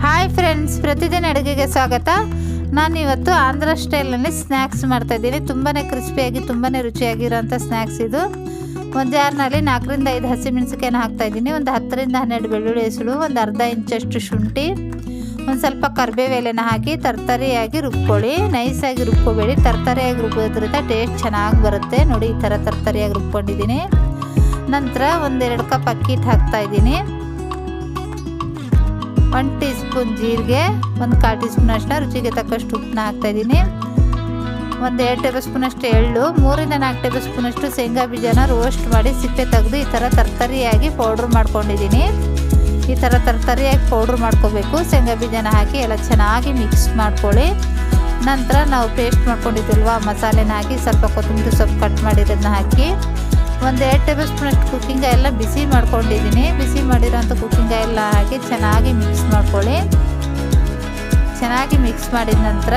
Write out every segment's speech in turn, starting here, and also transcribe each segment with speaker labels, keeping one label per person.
Speaker 1: Hi friends, ಪ್ರತಿದಿನ ಅಡುಗೆಗೆ ಸ್ವಾಗತ. ನಾನಿವತ್ತು ಆಂಧ್ರ ಸ್ಟೈಲಲ್ಲಿ ಸ್ನ್ಯಾಕ್ಸ್ ಮಾಡ್ತಾಯಿದ್ದೀನಿ. ತುಂಬಾ ಕ್ರಿಸ್ಪಿಯಾಗಿ ತುಂಬಾ ರುಚಿಯಾಗಿರೋಂಥ ಸ್ನ್ಯಾಕ್ಸ್ ಇದು. ಒಂದು ಜಾರ್ನಲ್ಲಿ 4ರಿಂದ 5 ಹಸಿಮೆಣಸಿಕಾಯನ್ನು ಹಾಕ್ತಾಯಿದ್ದೀನಿ. ಒಂದು 10ರಿಂದ 12 ಬೆಳ್ಳುಳ್ಳಿ ಹೆಸಳು, ಒಂದು ಅರ್ಧ ಇಂಚಷ್ಟು ಶುಂಠಿ, ಒಂದು ಸ್ವಲ್ಪ ಕರಿಬೇವು ಎಲೆನ ಹಾಕಿ ತರ್ತರಿಯಾಗಿ ರುಬ್ಕೊಳ್ಳಿ. ನೈಸಾಗಿ ರುಬ್ಕೋಬೇಡಿ, ತರ್ತರಿಯಾಗಿ ರುಬ್ಬೋದ್ರಿಂದ ಟೇಸ್ಟ್ ಚೆನ್ನಾಗಿ ಬರುತ್ತೆ. ನೋಡಿ, ಈ ಥರ ತರ್ತರಿಯಾಗಿ ರುಬ್ಕೊಂಡಿದ್ದೀನಿ. ನಂತರ 1-2 ಕಪ್ ಅಕ್ಕಿ ಹಿಟ್ಟು ಹಾಕ್ತಾಯಿದ್ದೀನಿ. 1 ಟೀ ಸ್ಪೂನ್ ಜೀರಿಗೆ, 1/4 ಟೀ ಸ್ಪೂನ್ ಅಷ್ಟು ರುಚಿಗೆ ತಕ್ಕಷ್ಟು ಉಪ್ಪನ್ನ ಹಾಕ್ತಾಯಿದ್ದೀನಿ. 1-2 ಟೇಬಲ್ ಸ್ಪೂನ್ ಅಷ್ಟು ಎಳ್ಳು, 3ರಿಂದ 4 ಟೇಬಲ್ ಸ್ಪೂನ್ ಅಷ್ಟು ಶೇಂಗಾ ಬೀಜನ ರೋಸ್ಟ್ ಮಾಡಿ ಸಿಪ್ಪೆ ತೆಗೆದು ಈ ಥರ ತರ್ತರಿಯಾಗಿ ಪೌಡ್ರ್ ಮಾಡ್ಕೊಂಡಿದ್ದೀನಿ. ಈ ಥರ ತರ್ತರಿಯಾಗಿ ಪೌಡ್ರ್ ಮಾಡ್ಕೋಬೇಕು. ಶೇಂಗಾ ಬೀಜನ ಹಾಕಿ ಎಲ್ಲ ಚೆನ್ನಾಗಿ ಮಿಕ್ಸ್ ಮಾಡ್ಕೊಳ್ಳಿ. ನಂತರ ನಾವು ಪೇಸ್ಟ್ ಮಾಡ್ಕೊಂಡಿದ್ದೀಲ್ವ ಮಸಾಲೆನ ಹಾಕಿ ಸ್ವಲ್ಪ ಕೊತ್ತಂಬರಿ ಸೊಪ್ಪು ಕಟ್ ಮಾಡಿರೋದನ್ನ ಹಾಕಿ 1-2 ಟೇಬಲ್ ಸ್ಪೂನ್ ಅಷ್ಟು ಕುಕ್ಕಿಂಗ್ ಎಲ್ಲ ಬಿಸಿ ಮಾಡ್ಕೊಂಡಿದ್ದೀನಿ. ಬಿಸಿ ಮಾಡಿರೋಂಥ ಕುಕ್ಕಿಂಗ್ ಎಲ್ಲ ಹಾಕಿ ಚೆನ್ನಾಗಿ ಮಿಕ್ಸ್ ಮಾಡ್ಕೊಳ್ಳಿ. ಚೆನ್ನಾಗಿ ಮಿಕ್ಸ್ ಮಾಡಿದ ನಂತರ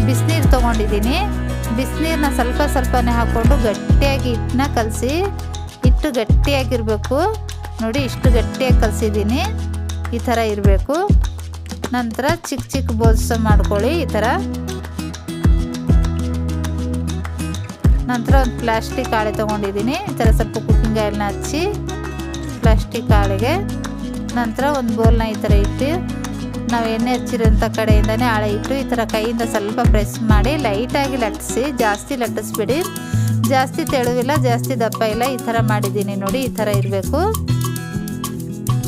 Speaker 1: ಬಿಸಿನೀರು ತೊಗೊಂಡಿದ್ದೀನಿ. ಬಿಸಿನೀರನ್ನ ಸ್ವಲ್ಪನೇ ಹಾಕ್ಕೊಂಡು ಗಟ್ಟಿಯಾಗಿ ಹಿಟ್ಟನ್ನ ಕಲಸಿ. ಹಿಟ್ಟು ಗಟ್ಟಿಯಾಗಿರಬೇಕು. ನೋಡಿ, ಇಷ್ಟು ಗಟ್ಟಿಯಾಗಿ ಕಲಸಿದ್ದೀನಿ. ಈ ಥರ ಇರಬೇಕು. ನಂತರ ಚಿಕ್ಕ ಬೋಲ್ಸ್ ಮಾಡ್ಕೊಳ್ಳಿ ಈ ಥರ. ನಂತರ ಒಂದು ಪ್ಲಾಸ್ಟಿಕ್ ಹಾಳೆ ತೊಗೊಂಡಿದ್ದೀನಿ. ಈ ಥರ ಸ್ವಲ್ಪ ಕುಕ್ಕಿಂಗ್ ಆಯಿಲ್ನ ಹಚ್ಚಿ ಪ್ಲಾಸ್ಟಿಕ್ ಹಾಳೆಗೆ ನಂತರ ಒಂದು ಬೌಲ್ನ ಈ ಥರ ಇಟ್ಟು ನಾವು ಎಣ್ಣೆ ಹಚ್ಚಿರೋಂಥ ಕಡೆಯಿಂದನೇ ಹಾಳೆ ಇಟ್ಟು ಈ ಥರ ಕೈಯಿಂದ ಸ್ವಲ್ಪ ಪ್ರೆಸ್ ಮಾಡಿ ಲೈಟಾಗಿ ಲಟ್ಟಿಸಿ. ಜಾಸ್ತಿ ಲಟ್ಟಿಸ್ಬಿಡಿ. ಜಾಸ್ತಿ ತೆಳುವಿಲ್ಲ, ಜಾಸ್ತಿ ದಪ್ಪ ಇಲ್ಲ. ಈ ಥರ ಮಾಡಿದ್ದೀನಿ ನೋಡಿ. ಈ ಥರ ಇರಬೇಕು.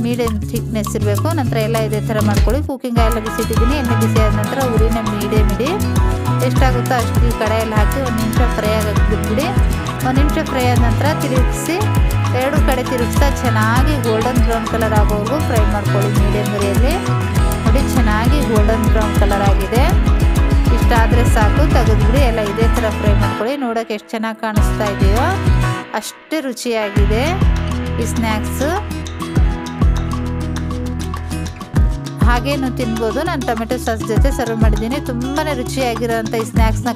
Speaker 1: ಮೀಡಿಯಮ್ ಥಿಕ್ನೆಸ್ ಇರಬೇಕು. ನಂತರ ಎಲ್ಲ ಇದೇ ಥರ ಮಾಡ್ಕೊಳ್ಳಿ. ಕುಕ್ಕಿಂಗ್ ಎಲ್ಲ ಬಿಸಿಟ್ಟಿದ್ದೀನಿ. ಎಣ್ಣೆ ಬಿಸಿ ಆದ ನಂತರ ಉರಿನ ಮೀಡಿಯಮ್ ಇಡಿ. ಎಷ್ಟಾಗುತ್ತೋ ಅಷ್ಟು ಈ ಕಡೆಯಲ್ಲಿ ಹಾಕಿ 1 ನಿಮಿಷ ಫ್ರೈ ಆಗಕ್ಕೆ ಬಿಟ್ಬಿಡಿ. 1 ನಿಮಿಷ ಫ್ರೈ ಆದ ನಂತರ ತಿರುಗಿಸಿ 2 ಕಡೆ ತಿರುಗಿಸ್ತಾ ಚೆನ್ನಾಗಿ ಗೋಲ್ಡನ್ ಬ್ರೌನ್ ಕಲರ್ ಆಗೋವರೆಗೂ ಫ್ರೈ ಮಾಡ್ಕೊಳ್ಳಿ ಮೀಡಿಯಮ್ ಉರಿಯಲ್ಲಿ. ನೋಡಿ, ಚೆನ್ನಾಗಿ ಗೋಲ್ಡನ್ ಬ್ರೌನ್ ಕಲರ್ ಆಗಿದೆ. ಇಷ್ಟಾದರೆ ಸಾಕು, ತೆಗೆದುಬಿಡಿ. ಎಲ್ಲ ಇದೇ ಥರ ಫ್ರೈ ಮಾಡ್ಕೊಳ್ಳಿ. ನೋಡೋಕೆ ಎಷ್ಟು ಚೆನ್ನಾಗಿ ಕಾಣಿಸ್ತಾ ಇದೆಯೋ ಅಷ್ಟೇ ರುಚಿಯಾಗಿದೆ ಈ ಸ್ನ್ಯಾಕ್ಸು. ಹಾಗೇನು ತಿನ್ಬೋದು. ನಾನು ಟೊಮೆಟೊ ಸಾಸ್ ಜೊತೆ ಸರ್ವ್ ಮಾಡಿದ್ದೀನಿ. ತುಂಬಾ ರುಚಿಯಾಗಿರೋಂಥ ಈ ಸ್ನ್ಯಾಕ್ಸ್ನ